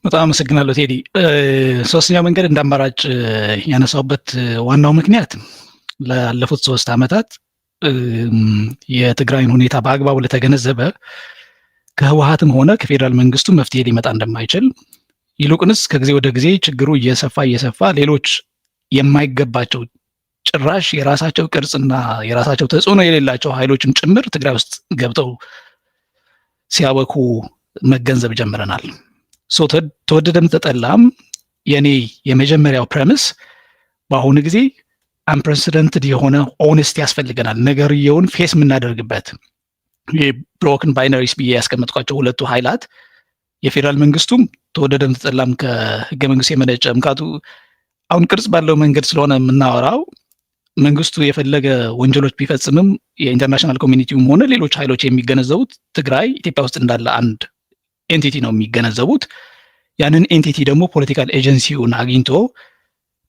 በጣም አመሰግናለሁ ቴዲ። ሶስተኛው መንገድ እንደ አማራጭ ያነሳውበት ዋናው ምክንያት ላለፉት 3 ዓመታት የትግራይን ሁኔታ በአግባቡ ለተገነዘበ ከህወሓትም ሆነ ከፌዴራል መንግስቱ መፍትሄ ሊመጣ እንደማይችል ይልቁንስ ከጊዜ ወደ ጊዜ ችግሩ እየሰፋ ሌሎች የማይገባቸው ጭራሽ የራሳቸው ቅርጽና የራሳቸው ተጽዕኖ የሌላቸው ኃይሎችም ጭምር ትግራይ ውስጥ ገብተው ሲያወኩ መገንዘብ ጀምረናል። ተወደደም ተጠላም የኔ የመጀመሪያው ፕሬሚስ በአሁኑ ጊዜ አንፕሬሲደንትድ የሆነ ኦነስቲ ያስፈልገናል። ነገርየውን ፌስ የምናደርግበት የብሮክን ባይነሪስ ብዬ ያስቀመጥኳቸው ሁለቱ ኃይላት የፌዴራል መንግስቱም ተወደደም ተጠላም ከህገ መንግስቱ የመነጨ ምክንያቱ አሁን ቅርጽ ባለው መንገድ ስለሆነ የምናወራው መንግስቱ የፈለገ ወንጀሎች ቢፈጽምም የኢንተርናሽናል ኮሚኒቲውም ሆነ ሌሎች ኃይሎች የሚገነዘቡት ትግራይ ኢትዮጵያ ውስጥ እንዳለ አንድ ኤንቲቲ ነው የሚገነዘቡት። ያንን ኤንቲቲ ደግሞ ፖለቲካል ኤጀንሲውን አግኝቶ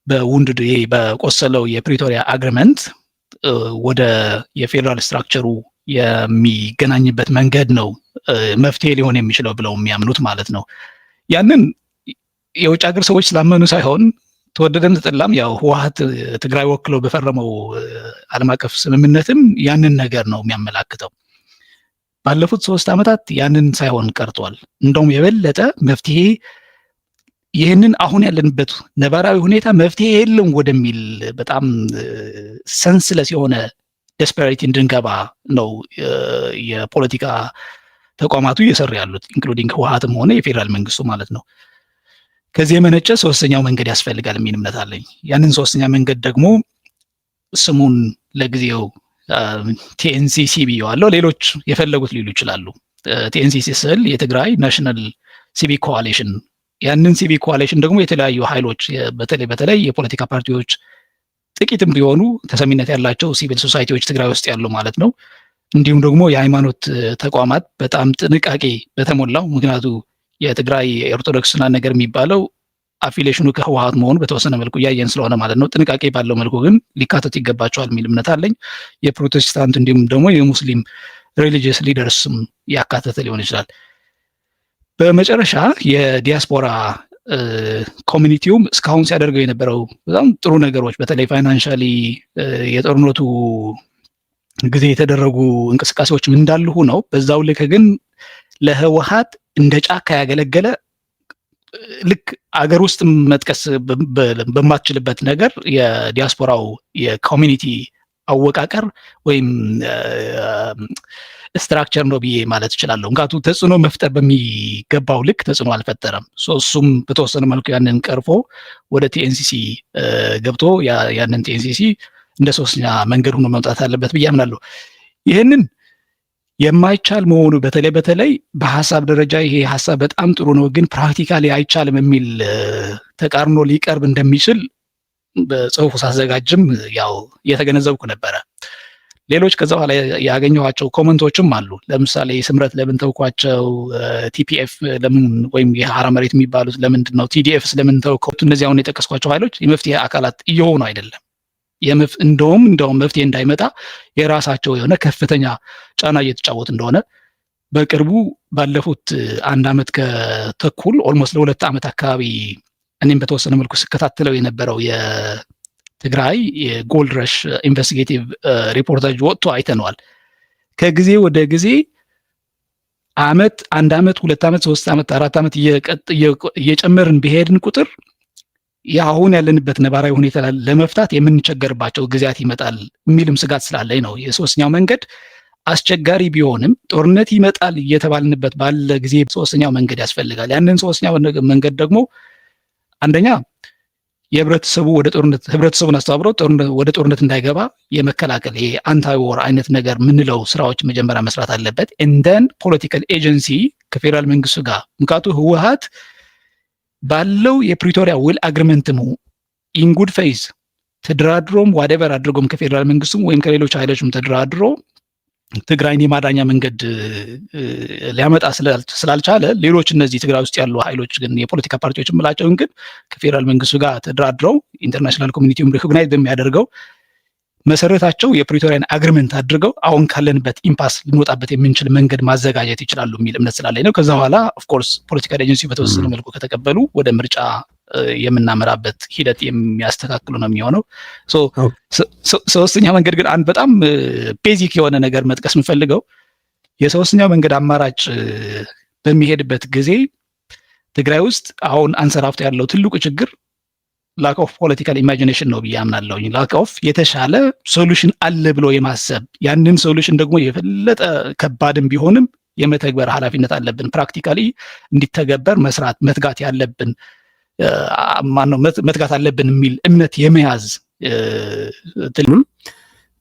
በውንድድ በቆሰለው የፕሪቶሪያ አግሪመንት ወደ የፌዴራል ስትራክቸሩ የሚገናኝበት መንገድ ነው መፍትሄ ሊሆን የሚችለው ብለው የሚያምኑት ማለት ነው። ያንን የውጭ ሀገር ሰዎች ስላመኑ ሳይሆን ተወደደም ተጠላም ያው ህወሓት ትግራይ ወክለው በፈረመው ዓለም አቀፍ ስምምነትም ያንን ነገር ነው የሚያመላክተው። ባለፉት 3 ዓመታት ያንን ሳይሆን ቀርቷል። እንደውም የበለጠ መፍትሄ ይህንን አሁን ያለንበት ነባራዊ ሁኔታ መፍትሄ የለም ወደሚል በጣም ሰንስለስ የሆነ ዴስፐሬቲ እንድንገባ ነው የፖለቲካ ተቋማቱ እየሰሩ ያሉት ኢንክሉዲንግ ህወሓትም ሆነ የፌዴራል መንግስቱ ማለት ነው። ከዚህ የመነጨ ሶስተኛው መንገድ ያስፈልጋል የሚል እምነት አለኝ። ያንን ሶስተኛ መንገድ ደግሞ ስሙን ለጊዜው ቲኤንሲሲ ብየዋለሁ። ሌሎች የፈለጉት ሊሉ ይችላሉ። ቲኤንሲሲ ስል የትግራይ ናሽናል ሲቪክ ኮአሊሽን። ያንን ሲቪክ ኮአሊሽን ደግሞ የተለያዩ ኃይሎች በተለይ የፖለቲካ ፓርቲዎች ጥቂትም ቢሆኑ ተሰሚነት ያላቸው ሲቪል ሶሳይቲዎች ትግራይ ውስጥ ያሉ ማለት ነው። እንዲሁም ደግሞ የሃይማኖት ተቋማት በጣም ጥንቃቄ በተሞላው ምክንያቱ የትግራይ ኦርቶዶክስና ነገር የሚባለው አፊሌሽኑ ከህወሓት መሆኑ በተወሰነ መልኩ እያየን ስለሆነ ማለት ነው። ጥንቃቄ ባለው መልኩ ግን ሊካተት ይገባቸዋል የሚል እምነት አለኝ። የፕሮቴስታንት እንዲሁም ደግሞ የሙስሊም ሪሊጂየስ ሊደርስም ያካተተ ሊሆን ይችላል። በመጨረሻ የዲያስፖራ ኮሚኒቲውም እስካሁን ሲያደርገው የነበረው በጣም ጥሩ ነገሮች በተለይ ፋይናንሻሊ የጦርነቱ ጊዜ የተደረጉ እንቅስቃሴዎችም እንዳሉ ሆነው በዛው ልክ ግን ለህወሓት እንደ ጫካ ያገለገለ ልክ አገር ውስጥ መጥቀስ በማትችልበት ነገር የዲያስፖራው የኮሚኒቲ አወቃቀር ወይም ስትራክቸር ነው ብዬ ማለት እችላለሁ። ምክንያቱም ተጽዕኖ መፍጠር በሚገባው ልክ ተጽዕኖ አልፈጠረም። እሱም በተወሰነ መልኩ ያንን ቀርፎ ወደ ቲኤንሲሲ ገብቶ ያንን ቲኤንሲሲ እንደ ሶስተኛ መንገድ ሆኖ መምጣት አለበት ብዬ አምናለሁ። ይህንን የማይቻል መሆኑ በተለይ በሀሳብ ደረጃ ይሄ ሀሳብ በጣም ጥሩ ነው ግን ፕራክቲካሊ አይቻልም የሚል ተቃርኖ ሊቀርብ እንደሚችል በጽሁፉ ሳዘጋጅም ያው እየተገነዘብኩ ነበረ። ሌሎች ከዛ በኋላ ያገኘኋቸው ኮመንቶችም አሉ። ለምሳሌ ስምረት ለምን ተውኳቸው፣ ቲፒኤፍ ለምን ወይም የሐራ መሬት የሚባሉት ለምንድን ነው፣ ቲዲኤፍ ለምን ተውከው፣ እነዚህ አሁን የጠቀስኳቸው ኃይሎች የመፍትሄ አካላት እየሆኑ አይደለም። እንደውም መፍትሄ እንዳይመጣ የራሳቸው የሆነ ከፍተኛ ጫና እየተጫወት እንደሆነ በቅርቡ ባለፉት 1 ዓመት ከተኩል ኦልሞስት ለ2 ዓመት አካባቢ እኔም በተወሰነ መልኩ ስከታተለው የነበረው የትግራይ የጎልድ ረሽ ኢንቨስቲጌቲቭ ሪፖርታጅ ወጥቶ አይተነዋል። ከጊዜ ወደ ጊዜ 1 ዓመት 2 ዓመት 3 ዓመት 4 ዓመት እየጨመርን በሄድን ቁጥር አሁን ያለንበት ነባራዊ ሁኔታ ለመፍታት የምንቸገርባቸው ጊዜያት ይመጣል የሚልም ስጋት ስላለኝ ነው። የሶስተኛው መንገድ አስቸጋሪ ቢሆንም ጦርነት ይመጣል እየተባልንበት ባለ ጊዜ ሶስተኛው መንገድ ያስፈልጋል። ያንን ሶስተኛው መንገድ ደግሞ አንደኛ ህብረተሰቡን አስተባብረው ወደ ጦርነት እንዳይገባ የመከላከል የአንታይ ወር አይነት ነገር ምንለው ስራዎች መጀመሪያ መስራት አለበት። እንደን ፖለቲካል ኤጀንሲ ከፌዴራል መንግስቱ ጋር ምክንያቱ ህወሓት ባለው የፕሪቶሪያ ውል አግሪመንትም ኢንጉድ ፌዝ ተደራድሮም ዋዴቨር አድርጎም ከፌዴራል መንግስቱም ወይም ከሌሎች ኃይሎችም ተደራድሮ ትግራይን የማዳኛ መንገድ ሊያመጣ ስላልቻለ ሌሎች እነዚህ ትግራይ ውስጥ ያሉ ኃይሎች ግን የፖለቲካ ፓርቲዎች ምላቸውን ግን ከፌዴራል መንግስቱ ጋር ተደራድረው ኢንተርናሽናል ኮሚኒቲውም ሪኮግናይዝ በሚያደርገው መሰረታቸው የፕሪቶሪያን አግሪመንት አድርገው አሁን ካለንበት ኢምፓስ ልንወጣበት የምንችል መንገድ ማዘጋጀት ይችላሉ የሚል እምነት ስላለኝ ነው። ከዛ በኋላ ኦፍኮርስ ፖለቲካል ኤጀንሲ በተወሰነ መልኩ ከተቀበሉ ወደ ምርጫ የምናመራበት ሂደት የሚያስተካክሉ ነው የሚሆነው። ሶስተኛ መንገድ ግን አንድ በጣም ቤዚክ የሆነ ነገር መጥቀስ የምፈልገው የሶስተኛው መንገድ አማራጭ በሚሄድበት ጊዜ ትግራይ ውስጥ አሁን አንሰራፍቶ ያለው ትልቁ ችግር ላክ ኦፍ ፖለቲካል ኢማጂኔሽን ነው ብዬ አምናለሁ። ላክ ኦፍ የተሻለ ሶሉሽን አለ ብሎ የማሰብ ያንን ሶሉሽን ደግሞ የበለጠ ከባድም ቢሆንም የመተግበር ኃላፊነት አለብን። ፕራክቲካሊ እንዲተገበር መስራት መትጋት ያለብን መትጋት አለብን የሚል እምነት የመያዝ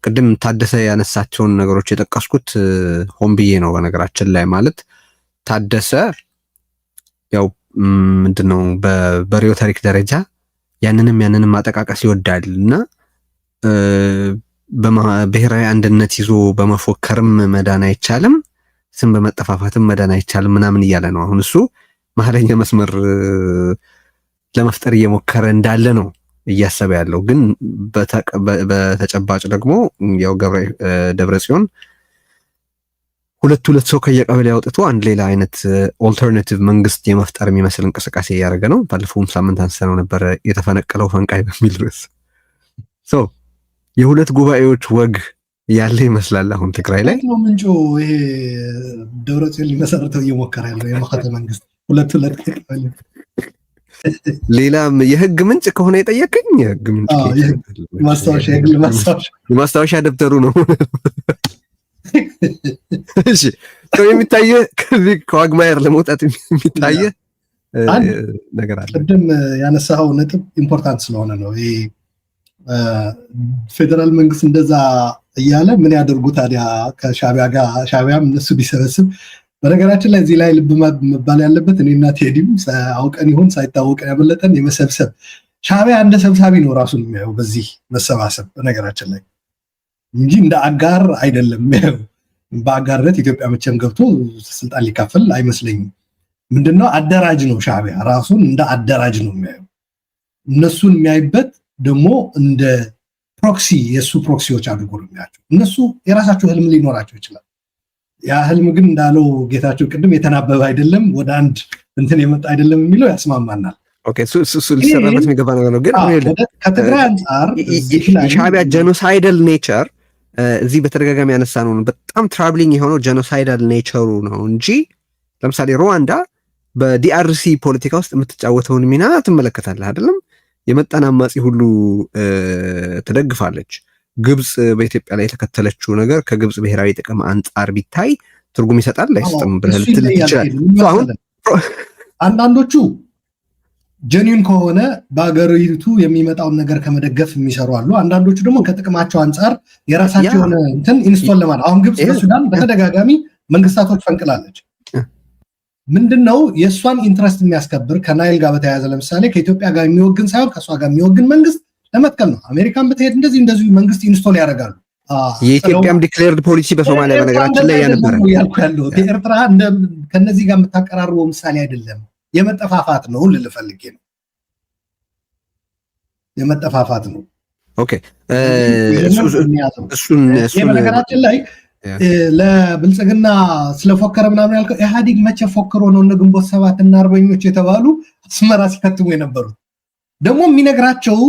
ቅድም ታደሰ ያነሳቸውን ነገሮች የጠቀስኩት ሆን ብዬ ነው። በነገራችን ላይ ማለት ታደሰ ያው ምንድነው በሪዮተሪክ ደረጃ ያንንም ማጠቃቀስ ይወዳል እና ብሔራዊ አንድነት ይዞ በመፎከርም መዳን አይቻልም፣ ስም በመጠፋፋትም መዳን አይቻልም ምናምን እያለ ነው። አሁን እሱ መሀለኛ መስመር ለመፍጠር እየሞከረ እንዳለ ነው እያሰበ ያለው። ግን በተጨባጭ ደግሞ ያው ደብረጽዮን ሁለት ሰው ከየቀበሌ አውጥቶ አንድ ሌላ አይነት ኦልተርናቲቭ መንግስት የመፍጠር የሚመስል እንቅስቃሴ እያደረገ ነው። ባለፈውም ሳምንት አንስተነው ነበረ የተፈነቀለው ፈንቃይ በሚል ርዕስ። የሁለት ጉባኤዎች ወግ ያለ ይመስላል አሁን ትግራይ ላይ ነው ምንጩ። ይሄ ደብረጽዮን ሊመሰርተው እየሞከረ ያለው የማኸተ መንግስት ሁለት ቀበሌ ሌላም የህግ ምንጭ ከሆነ የጠየቀኝ የህግ ምንጭ ማስታወሻ ደብተሩ ነው። እሺ የሚታየ ከዚህ ከዋግማየር ለመውጣት የሚታየ ነገር አለ። ቅድም ያነሳው ነጥብ ኢምፖርታንት ስለሆነ ነው። ይሄ ፌደራል መንግስት እንደዛ እያለ ምን ያደርጉ ታዲያ ከሻቢያ ጋር ሻቢያም እነሱ ቢሰበስብ። በነገራችን ላይ እዚህ ላይ ልብ መባል ያለበት እኔና ቴዲም አውቀን ይሁን ሳይታወቀን ያበለጠን የመሰብሰብ ሻቢያ እንደ ሰብሳቢ ነው ራሱን የሚያየው በዚህ መሰባሰብ በነገራችን ላይ እንጂ እንደ አጋር አይደለም። በአጋርነት ኢትዮጵያ መቼም ገብቶ ስልጣን ሊካፈል አይመስለኝም። ምንድነው አደራጅ ነው። ሻቢያ ራሱን እንደ አደራጅ ነው የሚያየው። እነሱን የሚያይበት ደግሞ እንደ ፕሮክሲ የእሱ ፕሮክሲዎች አድርጎ ነው የሚያቸው። እነሱ የራሳቸው ህልም ሊኖራቸው ይችላል። ያ ህልም ግን እንዳለው ጌታቸው ቅድም የተናበበ አይደለም፣ ወደ አንድ እንትን የመጣ አይደለም የሚለው ያስማማናል። ኦኬ እሱ ሊሰራበት የሚገባ ነገር ነው። ግን ከትግራይ አንጻር የሻቢያ ጄኖሳይዳል ኔቸር እዚህ በተደጋጋሚ ያነሳ ነው። በጣም ትራቭሊንግ የሆነው ጄኖሳይዳል ኔቸሩ ነው እንጂ ለምሳሌ ሩዋንዳ በዲአርሲ ፖለቲካ ውስጥ የምትጫወተውን ሚና ትመለከታለህ አይደለም? የመጣን አማጺ ሁሉ ትደግፋለች። ግብጽ በኢትዮጵያ ላይ የተከተለችው ነገር ከግብጽ ብሔራዊ ጥቅም አንጻር ቢታይ ትርጉም ይሰጣል አይሰጥም ብለህ ልትል ይችላል። አሁን አንዳንዶቹ ጀኒን ከሆነ በአገሪቱ የሚመጣውን ነገር ከመደገፍ የሚሰሩ አሉ። አንዳንዶቹ ደግሞ ከጥቅማቸው አንጻር የራሳቸው የሆነ እንትን ኢንስቶል ለማለት አሁን ግብጽ በሱዳን በተደጋጋሚ መንግስታቶች ፈንቅላለች። ምንድነው የእሷን ኢንትረስት የሚያስከብር ከናይል ጋር በተያያዘ ለምሳሌ ከኢትዮጵያ ጋር የሚወግን ሳይሆን ከእሷ ጋር የሚወግን መንግስት ለመትከል ነው። አሜሪካን ብትሄድ እንደዚህ መንግስት ኢንስቶል ያደርጋሉ። የኢትዮጵያም ዲክሌርድ ፖሊሲ በሶማሊያ በነገራችን ላይ ያነበረ ያለው ኤርትራ ከነዚህ ጋር የምታቀራርበው ምሳሌ አይደለም። የመጠፋፋት ነው ልልፈልጌ ነው። የመጠፋፋት ነው። ኦኬ እሱን በነገራችን ላይ ለብልጽግና ስለፎከረ ምናምን ያልከው ኢህአዴግ መቼ ፎክሮ ነው እነ ግንቦት ሰባት እና አርበኞች የተባሉ አስመራ ሲከትሙ የነበሩት? ደግሞ የሚነግራቸው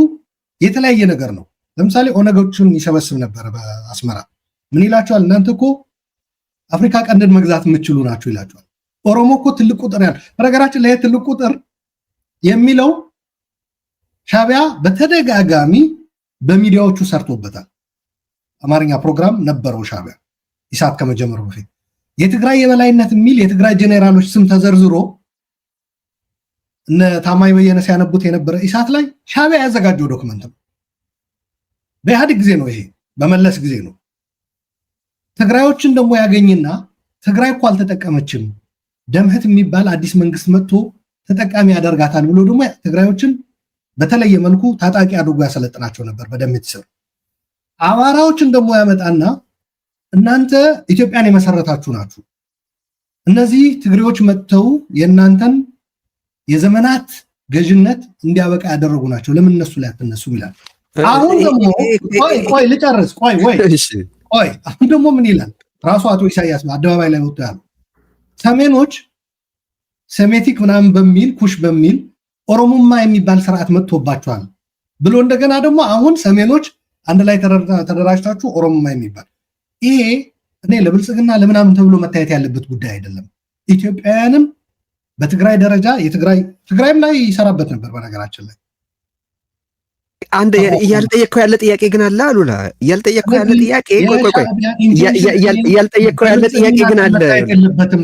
የተለያየ ነገር ነው። ለምሳሌ ኦነጎቹን ይሰበስብ ነበር በአስመራ። ምን ይላቸዋል? እናንተ እኮ አፍሪካ ቀንድን መግዛት የምትችሉ ናቸው ይላቸዋል። ኦሮሞ እኮ ትልቅ ቁጥር ያለው። በነገራችን ላይ ትልቅ ቁጥር የሚለው ሻቢያ በተደጋጋሚ በሚዲያዎቹ ሰርቶበታል። አማርኛ ፕሮግራም ነበረው ሻቢያ ኢሳት ከመጀመሩ በፊት የትግራይ የበላይነት የሚል የትግራይ ጄኔራሎች ስም ተዘርዝሮ እነ ታማኝ በየነ ሲያነቡት የነበረ ኢሳት ላይ ሻቢያ ያዘጋጀው ዶክመንት ነው። በኢህአዴግ ጊዜ ነው ይሄ፣ በመለስ ጊዜ ነው። ትግራዮችን ደግሞ ያገኝና ትግራይ እኮ አልተጠቀመችም፣ ደምህት የሚባል አዲስ መንግስት መጥቶ ተጠቃሚ ያደርጋታል ብሎ ደግሞ ትግራዮችን በተለየ መልኩ ታጣቂ አድርጎ ያሰለጥናቸው ነበር በደምህት ስር። አማራዎችን ደግሞ ያመጣና እናንተ ኢትዮጵያን የመሰረታችሁ ናችሁ፣ እነዚህ ትግሬዎች መጥተው የእናንተን የዘመናት ገዥነት እንዲያበቃ ያደረጉ ናቸው፣ ለምን እነሱ ላይ አትነሱም ይላል። አሁን ደግሞ ቆይ ልጨርስ። ቆይ አሁን ደግሞ ምን ይላል ራሱ አቶ ኢሳያስ በአደባባይ ላይ ወጥቶ ያለው ሰሜኖች ሴሜቲክ ምናምን በሚል ኩሽ በሚል ኦሮሞማ የሚባል ስርዓት መጥቶባቸዋል ብሎ እንደገና ደግሞ አሁን ሰሜኖች አንድ ላይ ተደራጅታችሁ ኦሮሞማ የሚባል ይሄ እኔ ለብልጽግና ለምናምን ተብሎ መታየት ያለበት ጉዳይ አይደለም። ኢትዮጵያውያንም በትግራይ ደረጃ ትግራይም ላይ ይሰራበት ነበር። በነገራችን ላይ አንድ እያልጠየቅከው ያለ ጥያቄ ግን አለ አሉላ እያልጠየቅከው ያለ ጥያቄ እያልጠየቅከው ያለ ጥያቄ ግን አለ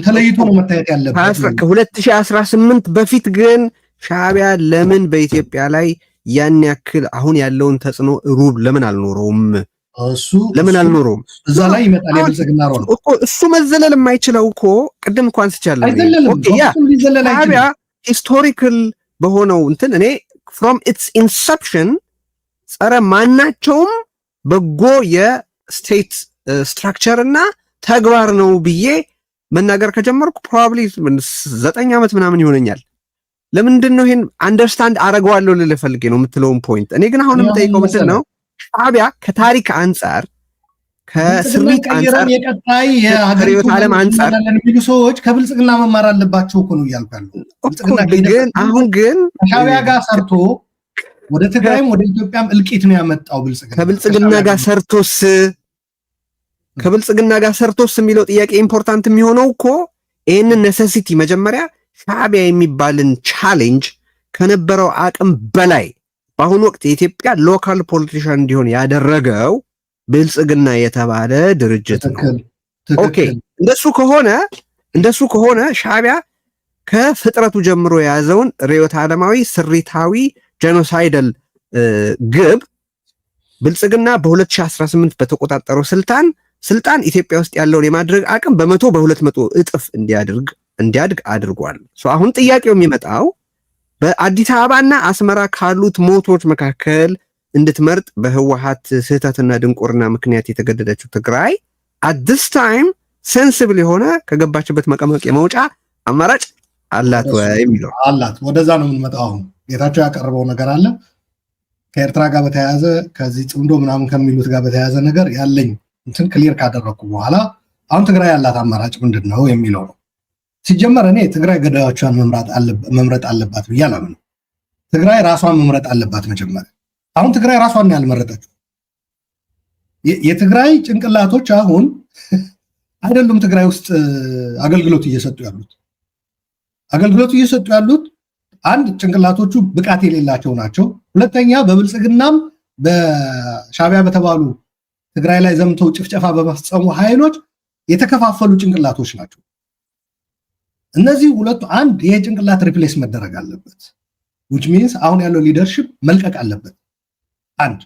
ተለይቶ ነው መታየት ያለበት። ከ2018 በፊት ግን ሻዕቢያ ለምን በኢትዮጵያ ላይ ያን ያክል አሁን ያለውን ተጽዕኖ ሩብ ለምን አልኖረውም? ለምን አልኖረውም? እዛ ላይ ይመጣል የብልጽግና ሮል እኮ እሱ መዘለል የማይችለው እኮ ቅድም እንኳን አንስቻለሁ። ሻዕቢያ ሂስቶሪካል በሆነው እንትን እኔ from its inception ጸረ ማናቸውም በጎ የስቴት ስትራክቸር እና ተግባር ነው ብዬ መናገር ከጀመርኩ ፕሮባብሊ 9 ዓመት ምናምን ይሆነኛል። ለምንድን ነው ይሄን አንደርስታንድ አረጋዋለሁ ልልህ ፈልጌ ነው የምትለውን ፖይንት። እኔ ግን አሁን የምጠይቀው ምንድን ነው ሻዕቢያ ከታሪክ አንጻር ከስሪት አንጻር የቀጣይ የሀገሪቱ ዓለም አንጻር የሚሉ ሰዎች ከብልጽግና መማር አለባቸው እኮ ነው እያልኩ ያለው። ግን አሁን ግን ከሻዕቢያ ጋር ሰርቶ ወደ ትግራይም ወደ ኢትዮጵያም እልቂት ነው ያመጣው ብልጽግና። ከብልጽግና ጋር ሰርቶስ የሚለው ጥያቄ ኢምፖርታንት የሚሆነው እኮ ይህንን ኔሴሲቲ መጀመሪያ ሻዕቢያ የሚባልን ቻሌንጅ ከነበረው አቅም በላይ በአሁኑ ወቅት የኢትዮጵያ ሎካል ፖለቲሻን እንዲሆን ያደረገው ብልጽግና የተባለ ድርጅት ነው። ኦኬ እንደሱ ከሆነ ሻዕቢያ ከፍጥረቱ ጀምሮ የያዘውን ርዕዮተ ዓለማዊ ስሪታዊ ጄኖሳይደል ግብ ብልጽግና በ2018 በተቆጣጠረው ስልጣን ኢትዮጵያ ውስጥ ያለውን የማድረግ አቅም በ200 እጥፍ እንዲያድግ አድርጓል። አሁን ጥያቄው የሚመጣው በአዲስ አበባና አስመራ ካሉት ሞቶች መካከል እንድትመርጥ በህወሓት ስህተትና ድንቁርና ምክንያት የተገደደችው ትግራይ at this time ሴንሲብል የሆነ ከገባችበት መቀመቅ የመውጫ አማራጭ አላት ወይ የሚለው አላት። ወደዛ ነው የምንመጣው። አሁን ጌታቸው ያቀረበው ነገር አለ ከኤርትራ ጋር በተያያዘ ከዚህ ጽምዶ ምናምን ከሚሉት ጋር በተያያዘ ነገር ያለኝ እንትን ክሊር ካደረኩ በኋላ አሁን ትግራይ ያላት አማራጭ ምንድን ነው የሚለው ነው። ሲጀመር እኔ ትግራይ ገዳዮቿን መምረጥ አለባት ብዬ አላምንም። ትግራይ ራሷን መምረጥ አለባት መጀመሪያ። አሁን ትግራይ ራሷን ያልመረጠችው የትግራይ ጭንቅላቶች አሁን አይደሉም ትግራይ ውስጥ አገልግሎት እየሰጡ ያሉት አንድ ጭንቅላቶቹ ብቃት የሌላቸው ናቸው። ሁለተኛ በብልጽግናም በሻዕቢያ በተባሉ ትግራይ ላይ ዘምተው ጭፍጨፋ በማስፈጸሙ ኃይሎች የተከፋፈሉ ጭንቅላቶች ናቸው። እነዚህ ሁለቱ አንድ ይሄ ጭንቅላት ሪፕሌስ መደረግ አለበት which means አሁን ያለው ሊደርሺፕ መልቀቅ አለበት። አንድ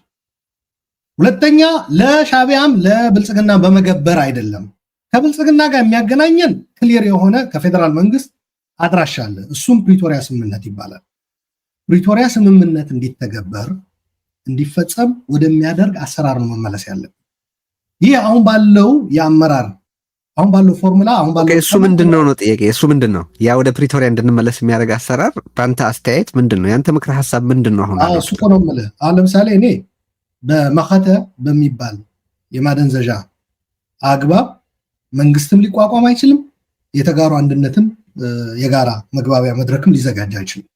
ሁለተኛ ለሻዕቢያም ለብልጽግና በመገበር አይደለም። ከብልጽግና ጋር የሚያገናኘን ክሊር የሆነ ከፌደራል መንግስት አድራሻ አለ። እሱም ፕሪቶሪያ ስምምነት ይባላል። ፕሪቶሪያ ስምምነት እንዲተገበር እንዲፈጸም ወደሚያደርግ አሰራር ነው መመለስ ያለበት። ይህ አሁን ባለው የአመራር አሁን ባለው ፎርሙላ አሁን ባለው እሱ ምንድነው ነው ጥያቄ። እሱ ምንድነው ያ ወደ ፕሪቶሪያ እንድንመለስ የሚያደርግ አሰራር በአንተ አስተያየት ምንድነው? ያንተ ምክረ ሐሳብ ምንድነው? አሁን እሱ ነው የምልህ። አሁን ለምሳሌ እኔ በመኸተ በሚባል የማደንዘዣ አግባብ መንግስትም ሊቋቋም አይችልም፣ የተጋሩ አንድነትም የጋራ መግባቢያ መድረክም ሊዘጋጅ አይችልም።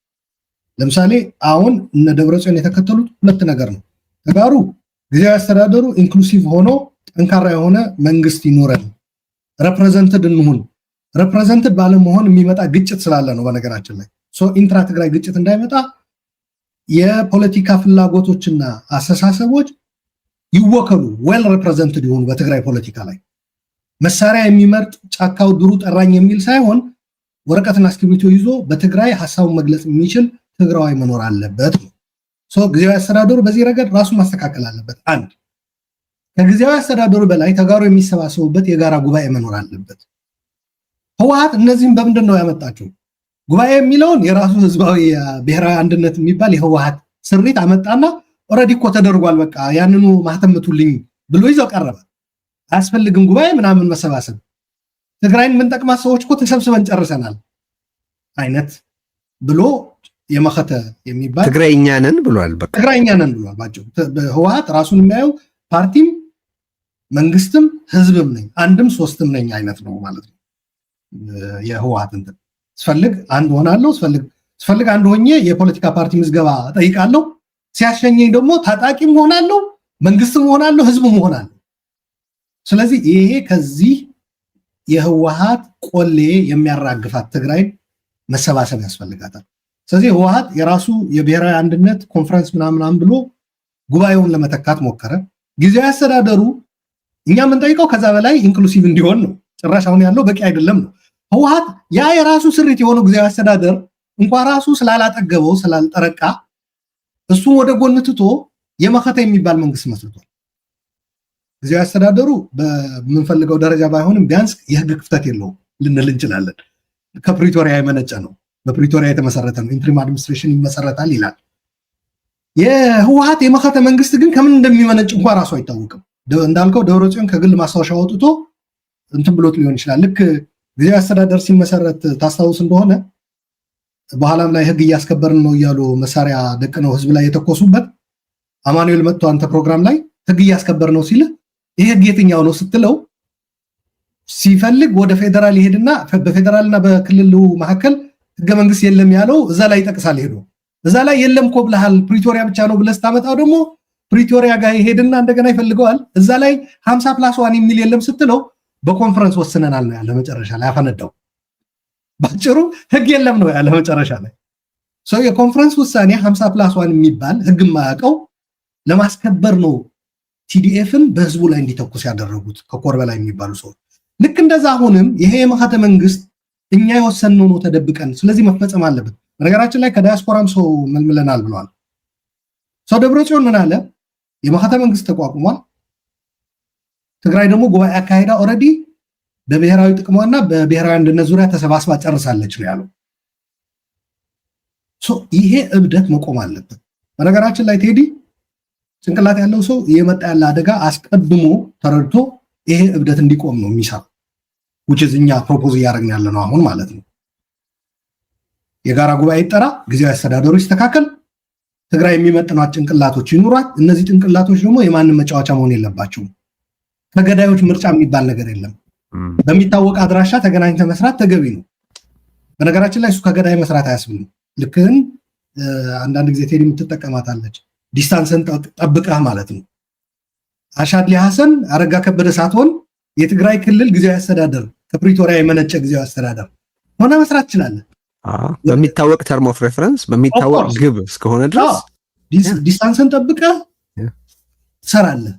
ለምሳሌ አሁን እነ ደብረጽዮን የተከተሉት ሁለት ነገር ነው። ተጋሩ ጊዜያዊ አስተዳደሩ ኢንክሉሲቭ ሆኖ ጠንካራ የሆነ መንግስት ይኖረን፣ ሬፕሬዘንትድ እንሁን። ሬፕሬዘንትድ ባለመሆን የሚመጣ ግጭት ስላለ ነው። በነገራችን ላይ ኢንትራ ትግራይ ግጭት እንዳይመጣ የፖለቲካ ፍላጎቶችና አስተሳሰቦች ይወከሉ፣ ዌል ሬፕሬዘንትድ ይሆኑ። በትግራይ ፖለቲካ ላይ መሳሪያ የሚመርጥ ጫካው ድሩ ጠራኝ የሚል ሳይሆን ወረቀትና እስክሪብቶ ይዞ በትግራይ ሐሳቡን መግለጽ የሚችል ትግራዋይ መኖር አለበት ነው። ጊዜያዊ አስተዳደሩ በዚህ ረገድ ራሱን ማስተካከል አለበት። አንድ ከጊዜያዊ አስተዳደሩ በላይ ተጋሩ የሚሰባሰቡበት የጋራ ጉባኤ መኖር አለበት። ህወሓት እነዚህም በምንድን ነው ያመጣቸው? ጉባኤ የሚለውን የራሱ ህዝባዊ ብሔራዊ አንድነት የሚባል የህወሓት ስሪት አመጣና ኦልሬዲ እኮ ተደርጓል፣ በቃ ያንኑ ማህተምቱልኝ ብሎ ይዘው ቀረበ። አያስፈልግም ጉባኤ ምናምን መሰባሰብ፣ ትግራይን የምንጠቅማት ሰዎች እኮ ተሰብስበን ጨርሰናል አይነት ብሎ የመኸተ የሚባል ትግራይኛ ነን ብሏል። በቃ ትግራይኛ ነን ብሏል። ባጭሩ ህወሓት ራሱን የሚያየው ፓርቲም መንግስትም ህዝብም ነኝ አንድም ሶስትም ነኝ አይነት ነው ማለት ነው። የህወሓት እንትን ስፈልግ አንድ ሆናለሁ፣ ስፈልግ አንድ ሆኜ የፖለቲካ ፓርቲ ምዝገባ ጠይቃለሁ፣ ሲያሸኘኝ ደግሞ ታጣቂም ሆናለሁ፣ መንግስትም ሆናለሁ፣ ህዝብም ሆናለሁ። ስለዚህ ይሄ ከዚህ የህወሓት ቆሌ የሚያራግፋት ትግራይ መሰባሰብ ያስፈልጋታል። ስለዚህ ህወሓት የራሱ የብሔራዊ አንድነት ኮንፈረንስ ምናምን ብሎ ጉባኤውን ለመተካት ሞከረ። ጊዜያዊ አስተዳደሩ እኛ የምንጠይቀው ከዛ በላይ ኢንክሉሲቭ እንዲሆን ነው። ጭራሽ አሁን ያለው በቂ አይደለም ነው። ህወሓት ያ የራሱ ስሪት የሆነው ጊዜያዊ አስተዳደር እንኳን ራሱ ስላላጠገበው ስላልጠረቃ እሱን ወደ ጎን ትቶ የመኸተ የሚባል መንግስት መስርቷል። ጊዜያዊ አስተዳደሩ በምንፈልገው ደረጃ ባይሆንም ቢያንስ የህግ ክፍተት የለውም ልንል እንችላለን። ከፕሪቶሪያ የመነጨ ነው፣ በፕሪቶሪያ የተመሰረተ ነው። ኢንትሪም አድሚኒስትሬሽን ይመሰረታል ይላል። የህወሓት የመኸተ መንግስት ግን ከምን እንደሚመነጭ እንኳን ራሱ አይታወቅም። እንዳልከው ደብረጽዮን ከግል ማስታወሻ አውጥቶ እንትን ብሎት ሊሆን ይችላል። ልክ ጊዜያዊ አስተዳደር ሲመሰረት ታስታውስ እንደሆነ በኋላም ላይ ህግ እያስከበርን ነው እያሉ መሳሪያ ደቅነው ህዝብ ላይ የተኮሱበት አማኑኤል መጥቶ አንተ ፕሮግራም ላይ ህግ እያስከበር ነው ሲል ይሄ ህግ የትኛው ነው ስትለው ሲፈልግ ወደ ፌደራል ይሄድና በፌደራልና በክልሉ መካከል ህገ መንግስት የለም ያለው እዛ ላይ ይጠቅሳል። ሄዶ እዛ ላይ የለም እኮ ብለሃል ፕሪቶሪያ ብቻ ነው ብለህ ስታመጣው ደግሞ ፕሪቶሪያ ጋር ይሄድና እንደገና ይፈልገዋል። እዛ ላይ 50+1 የሚል የለም ስትለው በኮንፈረንስ ወስነናል ነው ያለ። መጨረሻ ላይ አፈነዳው። ባጭሩ ህግ የለም ነው ያለ መጨረሻ ላይ። ሰው የኮንፈረንስ ውሳኔ 50+1 የሚባል ህግ ማያውቀው ለማስከበር ነው ቲዲኤፍን በህዝቡ ላይ እንዲተኩስ ያደረጉት ከኮር በላይ የሚባሉ ሰዎች። ልክ እንደዛ አሁንም ይሄ የመኸተ መንግስት እኛ የወሰንነው ነው ተደብቀን፣ ስለዚህ መፈጸም አለበት። በነገራችን ላይ ከዳያስፖራም ሰው መልምለናል ብለዋል። ሰው ደብረጽዮን ምን አለ? የመኸተ መንግስት ተቋቁሟል። ትግራይ ደግሞ ጉባኤ አካሄዳ ኦልሬዲ በብሔራዊ ጥቅሟና በብሔራዊ አንድነት ዙሪያ ተሰባስባ ጨርሳለች ነው ያለው። ይሄ እብደት መቆም አለበት። በነገራችን ላይ ቴዲ ጭንቅላት ያለው ሰው እየመጣ ያለ አደጋ አስቀድሞ ተረድቶ ይሄ እብደት እንዲቆም ነው የሚሰራው። እኛ ፕሮፖዝ እያደረግን ያለ ነው አሁን ማለት ነው። የጋራ ጉባኤ ይጠራ፣ ጊዜያዊ አስተዳደሩ ይስተካከል፣ ትግራይ የሚመጥኗት ጭንቅላቶች ይኑሯት። እነዚህ ጭንቅላቶች ደግሞ የማንም መጫወቻ መሆን የለባቸውም። ከገዳዮች ምርጫ የሚባል ነገር የለም። በሚታወቅ አድራሻ ተገናኝተ መስራት ተገቢ ነው። በነገራችን ላይ እሱ ከገዳይ መስራት አያስብልም። ልክህን አንዳንድ ጊዜ ቴዲ የምትጠቀማታለች ዲስታንስን ጠብቀህ ማለት ነው። አሻድሊ ሐሰን አረጋ ከበደ ሳትሆን የትግራይ ክልል ጊዜያዊ አስተዳደር ከፕሪቶሪያ የመነጨ ጊዜያዊ አስተዳደር ሆነ መስራት ትችላለህ። በሚታወቅ ተርም ኦፍ ሬፈረንስ በሚታወቅ ግብ እስከሆነ ድረስ ዲስታንስን ጠብቀህ ትሰራለህ።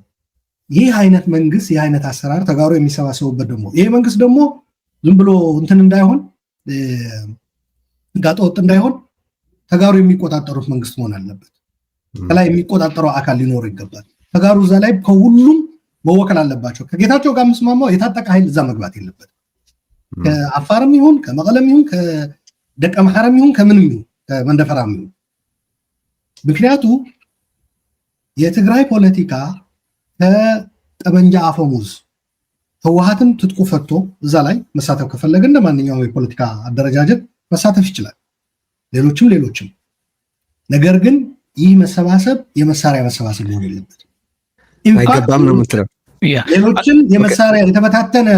ይህ አይነት መንግስት ይህ አይነት አሰራር ተጋሩ የሚሰባሰቡበት ደግሞ ይሄ መንግስት ደግሞ ዝም ብሎ እንትን እንዳይሆን ጋጠወጥ እንዳይሆን ተጋሩ የሚቆጣጠሩት መንግስት መሆን አለበት። ከላይ የሚቆጣጠረው አካል ሊኖር ይገባል። ተጋሩ እዛ ላይ ከሁሉም መወከል አለባቸው። ከጌታቸው ጋር የምስማማው የታጠቀ ኃይል እዛ መግባት የለበት። ከአፋርም ይሁን ከመቀለም ይሁን ከደቀ መሐረም ይሁን ከምንም ይሁን ከመንደፈራም ይሁን። ምክንያቱ የትግራይ ፖለቲካ ከጠመንጃ አፈሙዝ ህወሓትን ትጥቁ ፈቶ እዛ ላይ መሳተፍ ከፈለገ እንደ ማንኛውም የፖለቲካ አደረጃጀት መሳተፍ ይችላል። ሌሎችም ነገር ግን ይህ መሰባሰብ የመሳሪያ መሰባሰብ ሊሆን የለበት። አይገባም ነው የምትለው። ሌሎችን የመሳሪያ የተበታተነ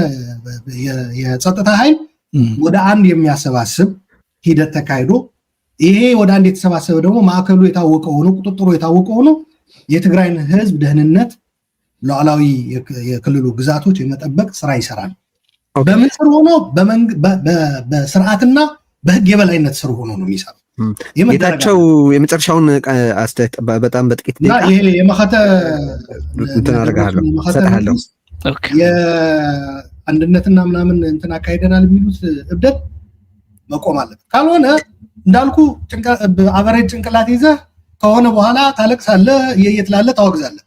የጸጥታ ኃይል ወደ አንድ የሚያሰባስብ ሂደት ተካሂዶ ይሄ ወደ አንድ የተሰባሰበ ደግሞ ማዕከሉ የታወቀ ሆኖ ቁጥጥሩ የታወቀ ሆኖ የትግራይን ህዝብ ደህንነት ሉዓላዊ የክልሉ ግዛቶች የመጠበቅ ስራ ይሰራል። በምን ስር ሆኖ በስርዓትና በህግ የበላይነት ስር ሆኖ ነው የሚሰራው። ጌታቸው የመጨረሻውን አስተያየት በጣም በጥቂት ደቂቃ ይሄ የመኸተ እንትን አደርጋለሁ ሰጣለሁ የአንድነትና ምናምን እንትን አካሄደናል የሚሉት እብደት መቆም አለበት። ካልሆነ እንዳልኩ አቨሬጅ ጭንቅላት ይዘህ ከሆነ በኋላ ታለቅሳለህ፣ እየየትላለህ፣ ታወግዛለህ።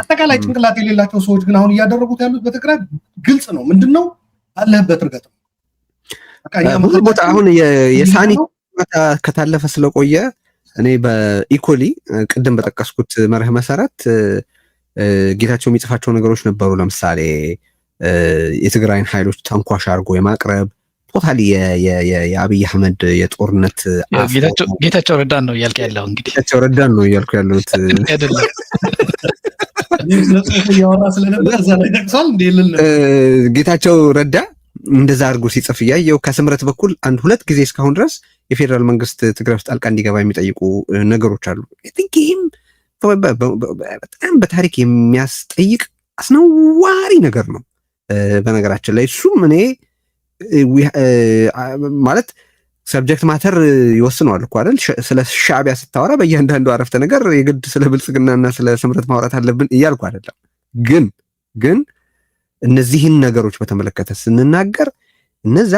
አጠቃላይ ጭንቅላት የሌላቸው ሰዎች ግን አሁን እያደረጉት ያሉት በትግራይ ግልጽ ነው። ምንድነው አለህበት እርገጥ ነው። ሁሉ ቦታ አሁን የሳኒ ከታለፈ ስለቆየ እኔ በኢኮሊ ቅድም በጠቀስኩት መርህ መሰረት ጌታቸው የሚጽፋቸው ነገሮች ነበሩ። ለምሳሌ የትግራይን ኃይሎች ተንኳሽ አድርጎ የማቅረብ ቶታሊ የአብይ አህመድ የጦርነት ጌታቸው ረዳን ነው እያልክ ያለው እንግዲህ ጌታቸው ረዳን ነው እያልኩ ያለሁት አይደለም። ስለ ጽሁፍ እያወራ ስለነበር እዛ ላይ ጠቅሷል እንደ ይልል ጌታቸው ረዳ እንደዛ አድርጎ ሲጽፍ እያየው ከስምረት በኩል 1-2 ጊዜ እስካሁን ድረስ የፌዴራል መንግስት ትግራይ ውስጥ ጣልቃ እንዲገባ የሚጠይቁ ነገሮች አሉ። ይህም በጣም በታሪክ የሚያስጠይቅ አስነዋሪ ነገር ነው። በነገራችን ላይ እሱም እኔ ማለት ሰብጀክት ማተር ይወስነዋል እኮ አይደል? ስለ ሻዕቢያ ስታወራ በእያንዳንዱ አረፍተ ነገር የግድ ስለ ብልጽግናና ስለ ስምረት ማውራት አለብን እያልኩ አይደለም። ግን እነዚህን ነገሮች በተመለከተ ስንናገር እነዛ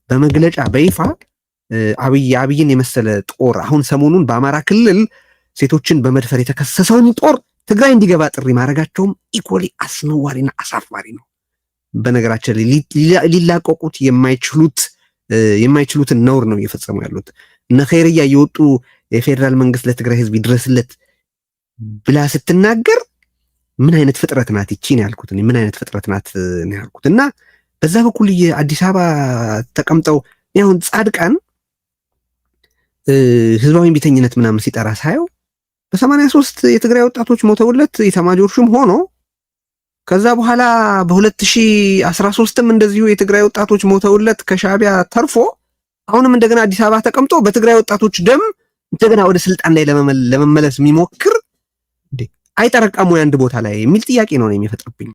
በመግለጫ በይፋ አብይን የመሰለ ጦር አሁን ሰሞኑን በአማራ ክልል ሴቶችን በመድፈር የተከሰሰውን ጦር ትግራይ እንዲገባ ጥሪ ማድረጋቸውም ኢኮሊ አስነዋሪና አሳፋሪ ነው። በነገራችን ላይ ሊላቀቁት የማይችሉትን ነውር ነው እየፈጸሙ ያሉት። እነ ኸይርያ እየወጡ የፌዴራል መንግስት ለትግራይ ህዝብ ይድረስለት ብላ ስትናገር ምን አይነት ፍጥረት ናት ይቺን ያልኩት እኔ ምን አይነት ፍጥረት ናት ነው ያልኩት። እና በዛ በኩል የአዲስ አበባ ተቀምጠው ያሁን ጻድቃን ህዝባዊ ቢተኝነት ምናምን ሲጠራ ሳየው በ83 የትግራይ ወጣቶች ሞተውለት ኢታማዦር ሹም ሆኖ ከዛ በኋላ በ2013ም እንደዚሁ የትግራይ ወጣቶች ሞተውለት ከሻዕቢያ ተርፎ አሁንም እንደገና አዲስ አበባ ተቀምጦ በትግራይ ወጣቶች ደም እንደገና ወደ ስልጣን ላይ ለመመለስ የሚሞክር አይጠረቃሙ አንድ ቦታ ላይ የሚል ጥያቄ ነው የሚፈጥርብኝ።